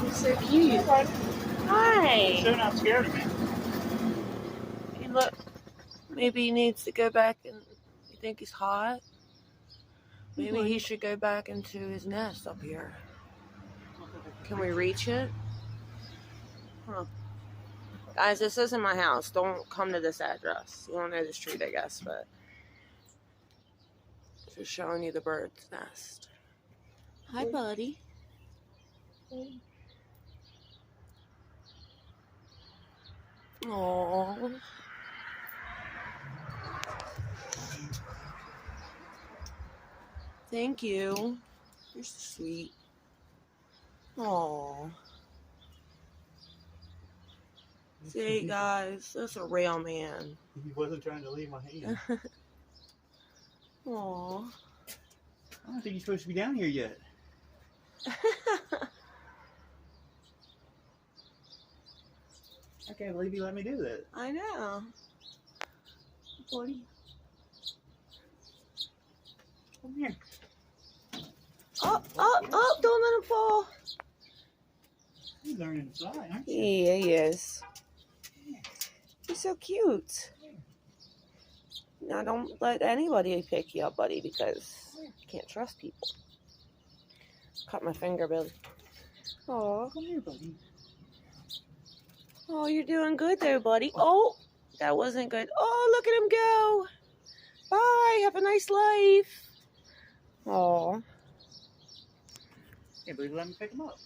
He's so cute. Hi. So not scared of me. He look. Maybe he needs to go back and. You think he's hot? Maybe he should go back into his nest up here. Can we reach it? Huh. Guys, this isn't my house. Don't come to this address. You don't know the street, I guess, but just showing you the bird's nest. Hi, buddy. Aww. Thank you. You're so sweet. Aww. See, guys, that's a real man. He wasn't trying to leave my hand. Aww. I don't think he's supposed to be down here yet. I can't believe you let me do that. I know. Buddy. Come here. Oh, don't let him fall. He's learning to fly, aren't you? Yeah, he is. He's so cute. Now, don't let anybody pick you up, buddy, because you can't trust people. Cut my finger, Billy. Oh, Come here, buddy. oh, you're doing good there, buddy. Oh, that wasn't good. Oh, look at him go. Bye. Have a nice life. Oh. Can't believe you let me pick him up.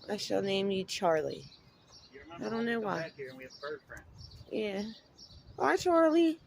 I shall name you Charlie. You I don't know come why. back here and we have bird friends. Yeah. Bye, Charlie.